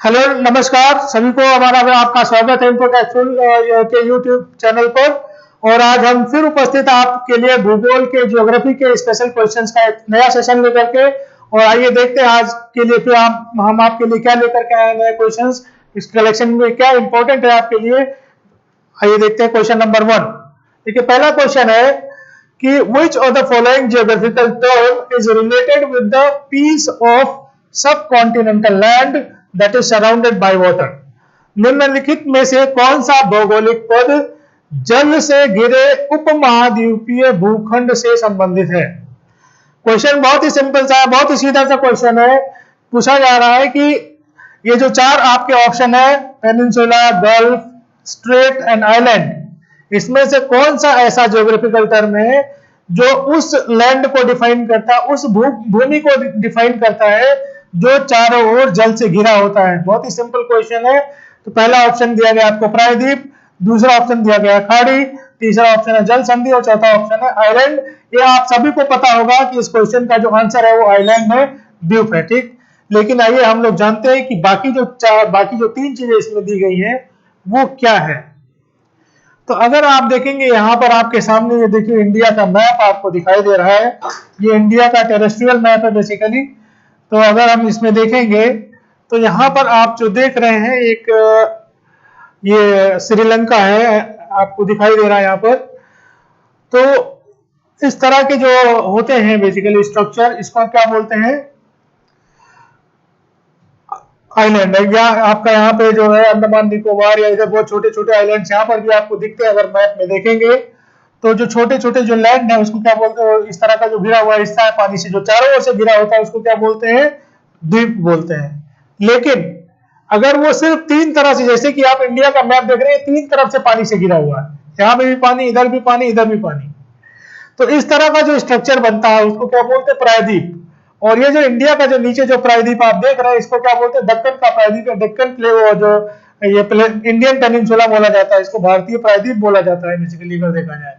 Hello नमस्कार सभी को, हमारा आपका स्वागत है इन्फोटेक्सुअल के यूट्यूब चैनल पर। और आज हम फिर उपस्थित आपके लिए भूगोल के ज्योग्राफी के स्पेशल क्वेश्चंस का एक नया सेशन लेकर के। और आइए देखते हैं आज के लिए फिर हम आपके लिए क्या लेकर के आए नए क्वेश्चंस, इस कलेक्शन में क्या इंपॉर्टेंट है आपके लिए। आइए देखते हैं क्वेश्चन नंबर 1। देखिए पहला क्वेश्चन है कि which of the following geographical term is related with the piece of subcontinental land that is surrounded by water। निम्नलिखित में से कौन सा भौगोलिक पद जल से घिरे उपमहाद्वीपीय भूखंड से संबंधित है। क्वेश्चन बहुत ही सिंपल सा, बहुत ही सीधा सा क्वेश्चन है। पूछा जा रहा है कि ये जो चार आपके ऑप्शन है, peninsula, gulf, straight and island, इसमें से कौन सा ऐसा ज्योग्राफिकल टर्म है जो उस लैंड को डिफाइन करता है, उस भूमि को डिफाइन करता है जो चारों ओर जल से घिरा होता है। बहुत ही सिंपल क्वेश्चन है। तो पहला ऑप्शन दिया गया आपको प्रायद्वीप, दूसरा ऑप्शन दिया गया खाड़ी, तीसरा ऑप्शन है जल संधि और चौथा ऑप्शन है आइलैंड। ये आप सभी को पता होगा कि इस क्वेश्चन का जो आंसर है वो आइलैंड है, द्वीप है, ठीक। लेकिन आइए हम लोग जानते हैं कि बाकी जो तीन चीजें इसमें दी गई हैं वो क्या है। तो अगर आप देखेंगे यहाँ पर आपके सामने, ये देखिए इंडिया का मैप आपको दिखाई दे रहा है। ये इंडिया का टेरेस्ट्रियल मैप है बेसिकली। तो अगर हम इसमें देखेंगे तो यहाँ पर आप जो देख रहे हैं एक ये श्रीलंका है, आपको दिखाई दे रहा है यहाँ पर। तो इस तरह के जो होते हैं बेसिकली स्ट्रक्चर, इसको क्या बोलते हैं, आइलैंड है। या आपका यहाँ पे जो है अंडमान निकोबार या इधर बहुत छोटे छोटे आइलैंड्स यहाँ पर भी आपको दिखते हैं। अगर मैप में देखेंगे तो जो छोटे छोटे जो लैंड है उसको क्या बोलते हैं, इस तरह का जो घिरा हुआ हिस्सा है पानी से, जो चारों ओर से घिरा होता है, उसको क्या बोलते हैं, द्वीप बोलते हैं। लेकिन अगर वो सिर्फ तीन तरह से, जैसे कि आप इंडिया का मैप देख रहे हैं, तीन तरफ से पानी से घिरा हुआ है, यहाँ पे भी पानी, इधर भी पानी, इधर भी पानी, तो इस तरह का जो स्ट्रक्चर बनता है उसको क्या बोलते हैं, प्रायद्वीप। और ये जो इंडिया का जो नीचे जो प्रायद्वीप आप देख रहे हैं, इसको क्या बोलते हैं, दक्कन का प्रायद्वीप या डेक्कन प्ले, जो ये इंडियन पेनिनसुला बोला जाता है, इसको भारतीय प्रायद्वीप बोला जाता है बेसिकली अगर देखा जाए।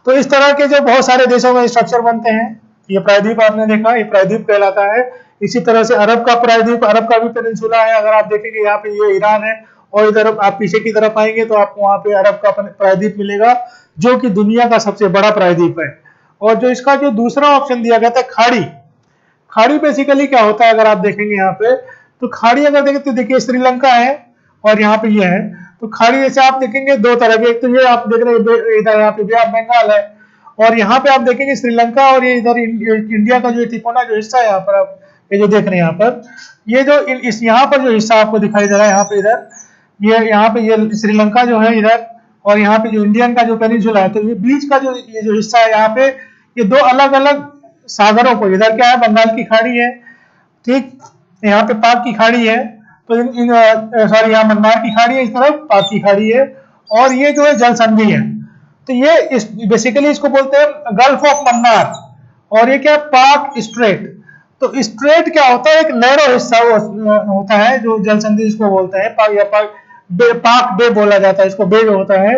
तो इस तरह के जो बहुत सारे देशों में स्ट्रक्चर बनते हैं, ये प्रायद्वीप आपने देखा, ये प्रायद्वीप कहलाता है। इसी तरह से अरब का प्रायद्वीप, अरब का भी पेनिनसुला है। अगर आप देखेंगे यहाँ पे ये ईरान है, और इधर आप पीछे की तरफ आएंगे तो आपको वहां पे अरब का प्रायद्वीप मिलेगा, जो कि दुनिया का सबसे बड़ा प्रायद्वीप है। और जो इसका जो दूसरा ऑप्शन दिया गया था खाड़ी, खाड़ी बेसिकली क्या होता है अगर आप देखेंगे यहाँ पे, तो खाड़ी अगर देखें तो देखिए श्रीलंका है और यहाँ पे ये है। तो खाड़ी जैसे आप देखेंगे दो तरह के, एक तो ये आप देख रहे हैं इधर यहाँ पे बे ऑफ बंगाल है, और यहाँ पे आप देखेंगे श्रीलंका, और ये इधर इंडिया का जो तिकोना जो हिस्सा है यहाँ पर आप ये जो देख रहे हैं यहाँ पर, ये जो इस यहाँ पर जो हिस्सा आपको दिखाई दे रहा है यहाँ पे, इधर ये यहाँ पे ये श्रीलंका जो है इधर, और यहाँ पे जो इंडियन का जो पेनिनसुला है, तो ये बीच का जो ये जो हिस्सा है यहाँ पे, ये दो अलग अलग सागरों को, इधर क्या है बंगाल की खाड़ी है, ठीक, यहाँ पे पाक की खाड़ी है, तो सॉरी यहाँ मन्नार की खाड़ी है, इस तरफ पाक की खाड़ी है, और ये जो है जल संधि है। तो ये बेसिकली इसको बोलते हैं गल्फ ऑफ मन्नार, और ये क्या है पाक स्ट्रेट। तो स्ट्रेट क्या होता है, एक नैरो हिस्सा होता है जो जल संधि इसको बोलते हैं, पाक या पाक बे बोला जाता है, इसको बे जो होता है,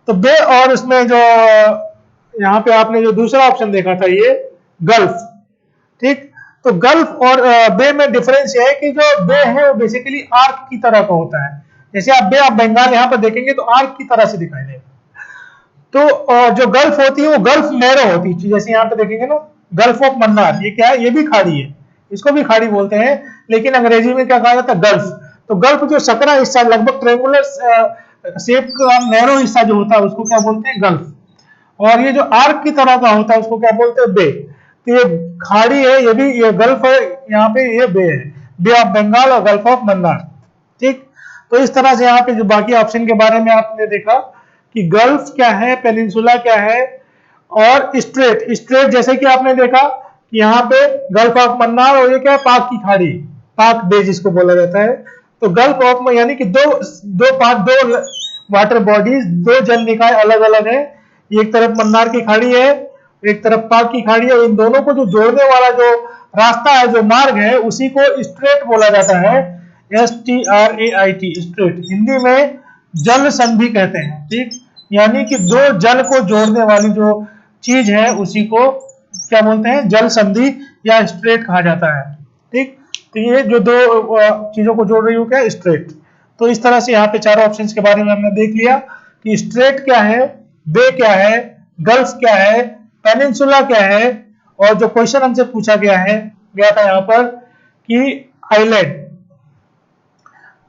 तो बे। और उसमें जो यहाँ पे आपने जो दूसरा ऑप्शन देखा था ये गल्फ, ठीक। तो गल्फ और बे में डिफरेंस ये है कि जो बे है वो बेसिकली आर्क की तरह का होता है। जैसे आप बे ऑफ बंगाल यहाँ पर देखेंगे तो आर्क की तरह से दिखाई देगा। तो जो गल्फ होती है वो गल्फ नैरो होती है, जैसे यहाँ पे देखेंगे ना गल्फ ऑफ मन्नार, ये क्या है, ये भी खाड़ी है, इसको भी खाड़ी बोलते हैं, लेकिन अंग्रेजी में क्या कहा जाता है, गल्फ। तो गल्फ जो सकरा हिस्सा, लगभग ट्रेंगुलर शेप का नैरो हिस्सा जो होता है उसको क्या बोलते हैं, गल्फ। और ये जो आर्क की तरह का होता है उसको क्या बोलते हैं, बे। तो ये खाड़ी है, ये भी, ये गल्फ है, यहाँ पे ये बे है, बे ऑफ बंगाल और गल्फ ऑफ मन्नार, ठीक। तो इस तरह से यहाँ पे जो बाकी ऑप्शन के बारे में आपने देखा कि गल्फ क्या है, पेनिनसुला क्या है, और स्ट्रेट, स्ट्रेट जैसे कि आपने देखा कि यहाँ पे गल्फ ऑफ मन्नार, और ये क्या है पाक की खाड़ी, पाक बे जिसको बोला जाता है। तो गल्फ ऑफ यानी कि दो वाटर बॉडीज, दो जल निकाय अलग अलग है, एक तरफ मन्नार की खाड़ी है, एक तरफ पाक की खाड़ी है, इन दोनों को जो जोड़ने वाला जो रास्ता है, जो मार्ग है, उसी को स्ट्रेट बोला जाता है, STRAIT, स्ट्रेट। हिंदी में जल संधि कहते हैं, ठीक। यानी कि दो जल को जोड़ने वाली जो चीज है उसी को क्या बोलते हैं, जल संधि या स्ट्रेट कहा जाता है, ठीक। तो ये जो दो चीजों को जोड़ रही हूँ क्या, स्ट्रेट। तो इस तरह से यहाँ पे चारों ऑप्शंस के बारे में हमने देख लिया कि स्ट्रेट क्या है, बे क्या है, गल्फ क्या है, पेनिनसुला क्या है, और जो क्वेश्चन हमसे पूछा गया था यहाँ पर कि आइलैंड,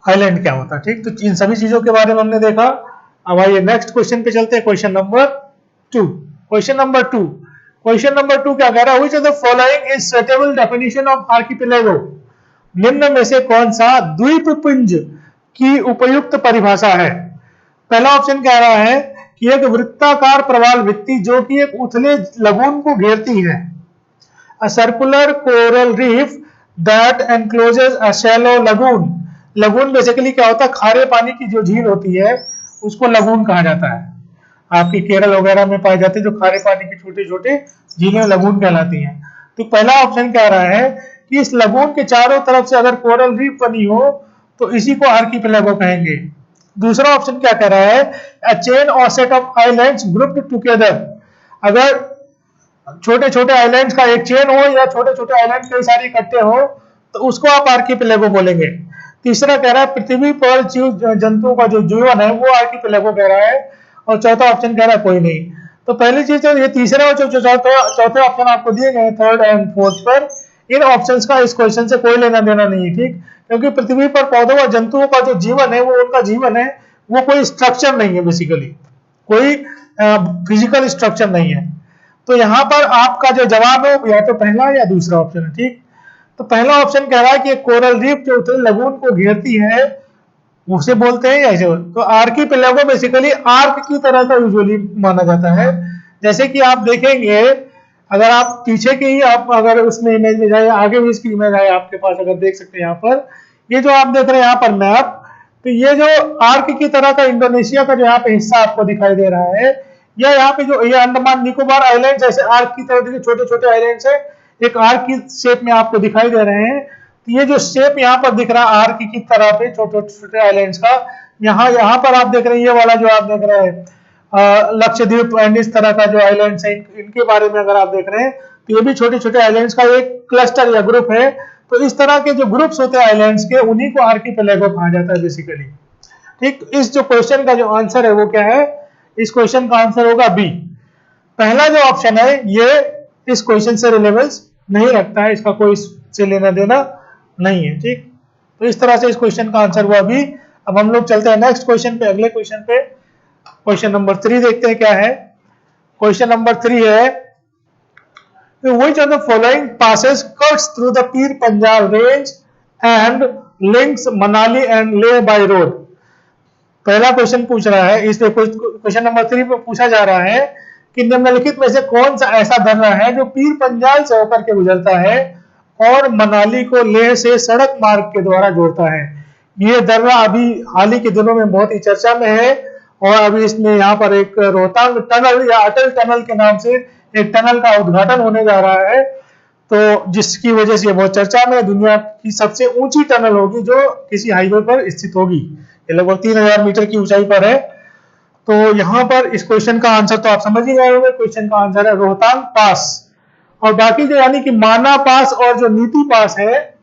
आइलैंड क्या होता है। ठीक, तो इन सभी चीजों के बारे में हमने देखा। अब आइए नेक्स्ट क्वेश्चन पे चलते हैं, question number 2। Question number 2, question number 2 क्या कह रहा है, which of the following is suitable definition of archipelago, निम्न में से कौन सा द्वीपपुंज की उपयुक्त परिभाषा है। पहला ऑप्शन कह रहा है कि एक वृत्ताकार प्रवाल भित्ति जो कि एक उथले लगून को घेरती है, a circular coral reef that encloses a shallow lagoon. Lagoon basically क्या होता है, खारे पानी की जो झील होती है उसको लगून कहा जाता है। आपकी केरल वगैरह में पाए जाते हैं जो खारे पानी के छोटे छोटे झीलें, लगून कहलाती हैं। तो पहला ऑप्शन कह रहा है कि इस लगून के चारों तरफ से अगर कोरल रीफ बनी हो तो इसी को आर्किपेलागो कहेंगे। दूसरा ऑप्शन क्या कह रहा है, अ चेन और set of islands grouped together, अगर छोटे छोटे आइलैंड्स का एक चेन हो या छोटे छोटे आइलैंड कई सारे इकट्ठे हो तो उसको आप आर्किपेलागो बोलेंगे। तीसरा कह रहा है पृथ्वी पर जीव जंतुओं का जो जीवन है वो आर्किपेलागो कह रहा है, और चौथा ऑप्शन कह रहा है कोई नहीं। तो पहली चीज तो ये तीसरा और जो चौथे ऑप्शन आपको दिए गए थर्ड एंड फोर्थ पर, इन ऑप्शंस का इस क्वेश्चन से कोई लेना देना नहीं है। ठीक, क्योंकि पृथ्वी पर पौधों और जंतुओं का जो जीवन है वो उनका जीवन है, वो कोई स्ट्रक्चर नहीं है, बेसिकली कोई फिजिकल स्ट्रक्चर नहीं है। तो यहाँ पर आपका जो जवाब है या तो पहला या दूसरा ऑप्शन है। ठीक, तो पहला ऑप्शन कह रहा है कि कोरल रीफ जो उथले लगून को घेरती है उसे बोलते हैं ऐसे। तो आर्किपेलागो बेसिकली आर्क की तरह का यूजुअली माना जाता है। जैसे कि आप देखेंगे, अगर आप पीछे की ही आप अगर उसमें इमेज में जाए, आगे भी इसकी इमेज है आपके पास, अगर देख सकते हैं यहाँ पर, ये जो आप देख रहे हैं यहाँ पर मैप, तो ये जो आर्क की तरह का इंडोनेशिया का जो यहाँ पे हिस्सा आपको दिखाई दे रहा है, या यहाँ पे जो ये अंडमान निकोबार आइलैंड जैसे आर्क की तरह देखिए छोटे छोटे आइलैंड्स है, एक आर्क की शेप में आपको दिखाई दे रहे हैं। तो ये जो शेप यहाँ पर दिख रहा है आर्क की तरह पे छोटे छोटे आइलैंड्स का, यहाँ पर आप देख रहे हैं ये वाला जो आप देख रहे हैं लक्षद्वीप एंड इस तरह का जो आइलैंड्स है, इनके बारे में अगर आप देख रहे हैं तो ये भी छोटे छोटे आइलैंड्स का एक क्लस्टर या ग्रुप है। तो इस तरह के जो ग्रुप्स होते हैं आइलैंड्स के, उन्हीं को आर्किपेलागो कहा जाता है बेसिकली। ठीक, इस जो क्वेश्चन का जो आंसर है वो क्या है, इस क्वेश्चन का आंसर होगा बी। पहला जो ऑप्शन है ये इस क्वेश्चन से रिलेवेंस नहीं रखता है, इसका कोई से लेना देना नहीं है। ठीक, तो इस तरह से इस क्वेश्चन का आंसर हुआ बी। अब हम लोग चलते हैं नेक्स्ट क्वेश्चन पे, अगले क्वेश्चन पे। क्वेश्चन नंबर 3 देखते हैं क्या है। क्वेश्चन नंबर 3 है, which of the following passes cuts through the Pir Panjal range and links Manali and Leh by road। पहला क्वेश्चन पूछ रहा है, इसमें क्वेश्चन नंबर 3 पे पूछा जा रहा है कि निम्नलिखित में से कौन सा ऐसा दर्रा है जो पीर पंजाल से होकर के गुजरता है और मनाली को लेह से सड़क मार्ग के द्वारा जोड़ता है। ये दर्रा अभी हाल ही के दिनों में बहुत ही चर्चा में है, और अभी इसमें यहाँ पर एक रोहतांग टनल या अटल टनल के नाम से एक टनल का उद्घाटन होने जा रहा है, तो जिसकी वजह से बहुत चर्चा में, दुनिया की सबसे ऊंची टनल होगी जो किसी हाईवे पर स्थित होगी। ये लगभग 3000 मीटर की ऊंचाई पर है। तो यहाँ पर इस क्वेश्चन का आंसर तो आप समझ ही गए होंगे, क्वेश्चन का आंसर है रोहतांग पास। और बाकी जो यानी कि माना पास और जो नीति पास है,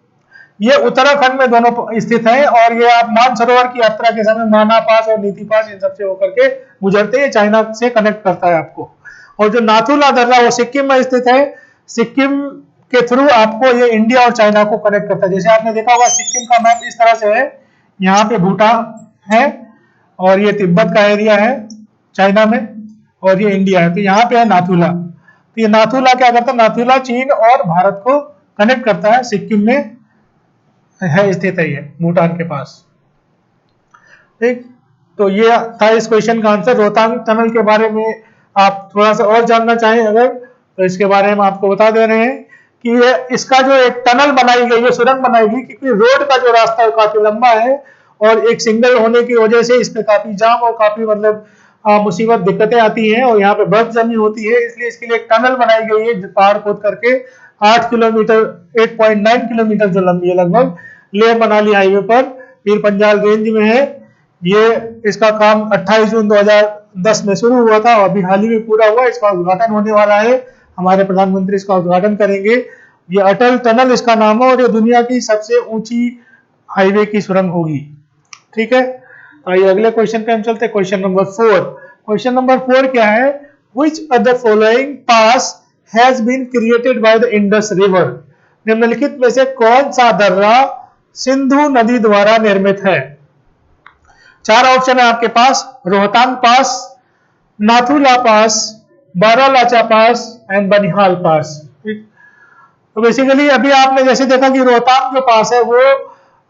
ये उत्तराखंड में दोनों स्थित है, और ये आप मानसरोवर की यात्रा के समय माना पास और नीति पास इन सबसे होकर के गुजरते हैं, चाइना से कनेक्ट करता है आपको। और जो नाथुला दर्रा वो सिक्किम में स्थित है, सिक्किम के थ्रू आपको ये इंडिया और चाइना को कनेक्ट करता है। जैसे आपने देखा होगा सिक्किम का मैप इस तरह से है, यहाँ पे भूटान है और ये तिब्बत का एरिया है चाइना में, और ये इंडिया है। तो यहाँ पे है नाथुला। तो ये नाथुला क्या करता है, नाथुला चीन और भारत को कनेक्ट करता है, सिक्किम में है स्थित है ये भूटान के पास। ठीक, तो ये था इस क्वेश्चन का आंसर। रोहतांग टनल के बारे में आप थोड़ा सा और जानना चाहें अगर, तो इसके बारे में आपको बता दे रहे हैं कि ये इसका जो एक टनल बनाई गई है, सुरंग बनाई गई, क्योंकि रोड का जो रास्ता है काफी लंबा है और एक सिंगल होने की वजह से इसमें काफी जाम और काफी मतलब मुसीबत दिक्कतें आती हैं, और यहाँ पे बर्फ जमी होती है, इसलिए इसके लिए एक टनल बनाई गई है पहाड़ खोद करके 8 किलोमीटर 8.9 किलोमीटर जो लंबी है लगभग, लेह मनाली हाईवे पर पीर पंजाल रेंज में है। ये इसका काम 28 जून 2010 में शुरू हुआ था और अभी हाल ही में पूरा हुआ। इसका उद्घाटन होने वाला है, हमारे प्रधानमंत्री इसका उद्घाटन करेंगे ये अटल टनल इसका नाम है और ये दुनिया की सबसे ऊंची हाईवे की सुरंग होगी। ठीक है, तो आइए अगले क्वेश्चन पे हम चलते हैं। Question number 4। क्वेश्चन नंबर 4 क्या है? Which of the following pass has been created by the Indus River? निम्नलिखित में से कौन सा दर्रा सिंधु नदी द्वारा निर्मित है? 4 ऑप्शन है आपके पास। रोहतांग पास, नाथुला पास, बारालाचा पास एंड बनिहाल पास। तो बेसिकली अभी आपने जैसे देखा कि रोहतांग जो पास है वो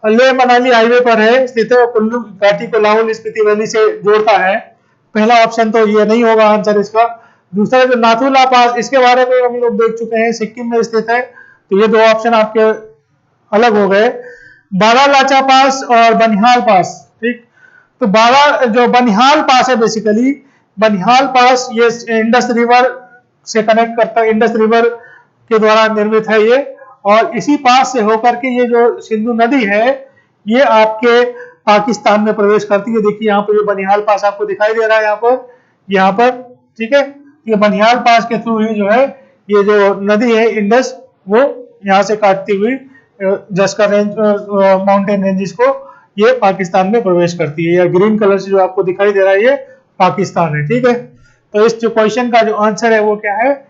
लेह मनाली हाईवे पर है स्थित है, कुल्लू घाटी को लाहौल स्पीति वैली से जोड़ता है। पहला ऑप्शन तो ये नहीं होगा आंसर इसका। दूसरा जो नाथुला पास, इसके बारे में हम लोग देख चुके हैं, सिक्किम में स्थित है, तो ये 2 ऑप्शन आपके अलग हो गए। बारालाचा पास और बनिहाल पास। ठीक, तो जो बनिहाल पास है, बेसिकली बनिहाल पास ये इंडस रिवर से कनेक्ट करता है, इंडस रिवर के द्वारा निर्मित है ये, और इसी पास से होकर के ये जो सिंधु नदी है ये आपके पाकिस्तान में प्रवेश करती है। देखिए यहाँ पर ये बनिहाल पास आपको दिखाई दे रहा है यहाँ पर। ठीक है, ये बनिहाल पास के थ्रू ही जो है ये जो नदी है इंडस, वो यहाँ से काटती हुई जस्कर रेंज माउंटेन रेंजेस को ये पाकिस्तान में प्रवेश करती है। या ग्रीन कलर से जो आपको दिखाई दे रहा है ये पाकिस्तान है। ठीक है, तो इस जो क्वेश्चन का जो आंसर है वो क्या है?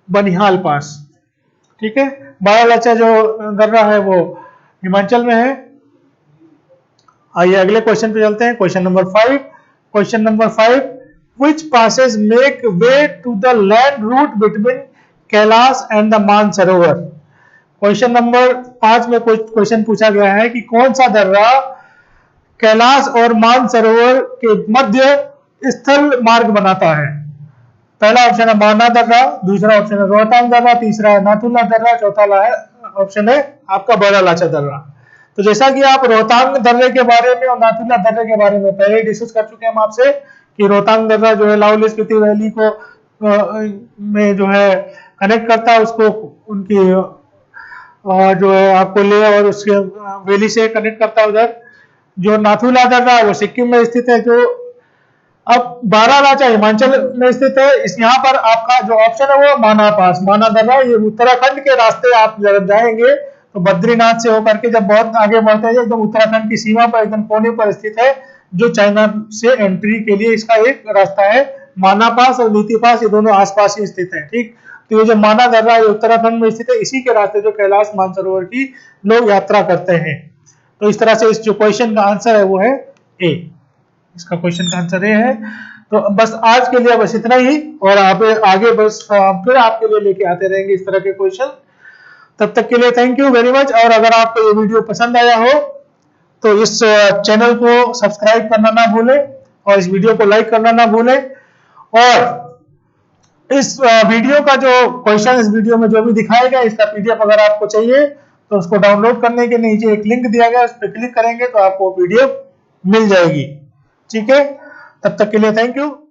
बनिहाल पास। ठीक है, बारालाचा जो दर्रा है वो हिमाचल में है। आइए अगले क्वेश्चन पे चलते हैं। Question number 5। Question number 5, which passes make way to the land route between Kailash and the Mansarovar? Question number 5 में क्वेश्चन पूछा गया है कि कौन सा दर्रा कैलाश और मानसरोवर के मध्य स्थल मार्ग बनाता है? पहला ऑप्शन है माना दर्रा, दूसरा ऑप्शन है रोहतांग दर्रा, तीसरा है नाथुला दर्रा, चौथा ऑप्शन है आपका बारालाचा दर्रा। तो जैसा कि आप रोहतांग दर्रे के बारे में और नाथुला दर्रे के बारे में पहले डिस्कस कर चुके हैं हम आपसे कि रोहतांग दर्रा जो है लाहौल स्पीति वैली को में जो है कनेक्ट करता है, उसको उनकी जो है आपको ले और उसके वैली से कनेक्ट करता है उधर। जो नाथुला दर्रा है वो सिक्किम में स्थित है। जो अब बारालाचा हिमाचल में स्थित है। इस यहाँ पर आपका जो ऑप्शन है वो माना पास, माना दर्रा, ये उत्तराखंड के रास्ते आप जब जाएंगे तो बद्रीनाथ से होकर के जब बहुत आगे बढ़ते हैं एकदम उत्तराखंड की सीमा पर एकदम कोने पर स्थित है, जो चाइना से एंट्री के लिए इसका एक रास्ता है। माना पास और नीति पास ये दोनों आसपास ही स्थित है। ठीक, तो ये जो माना दर्रा है उत्तराखंड में स्थित है, इसी के रास्ते जो कैलाश मानसरोवर की लोग यात्रा करते हैं। तो इस तरह से इस जो क्वेश्चन का आंसर है वो है ए। इसका क्वेश्चन का आंसर ये है। तो बस आज के लिए बस इतना ही, और आगे बस फिर आपके लिए लेके आते रहेंगे इस तरह के क्वेश्चन। तब तक के लिए थैंक यू वेरी मच। और अगर आपको ये वीडियो पसंद आया हो तो इस चैनल को सब्सक्राइब करना ना भूलें और इस वीडियो को लाइक करना ना भूलें। और इस वीडियो का जो क्वेश्चन इस वीडियो में जो भी दिखाया गया इसका पीडीएफ अगर आपको चाहिए तो उसको डाउनलोड करने के नीचे एक लिंक दिया गया, उस पर क्लिक करेंगे तो आपको पीडीएफ मिल जाएगी। ठीक है, तब तक के लिए थैंक यू।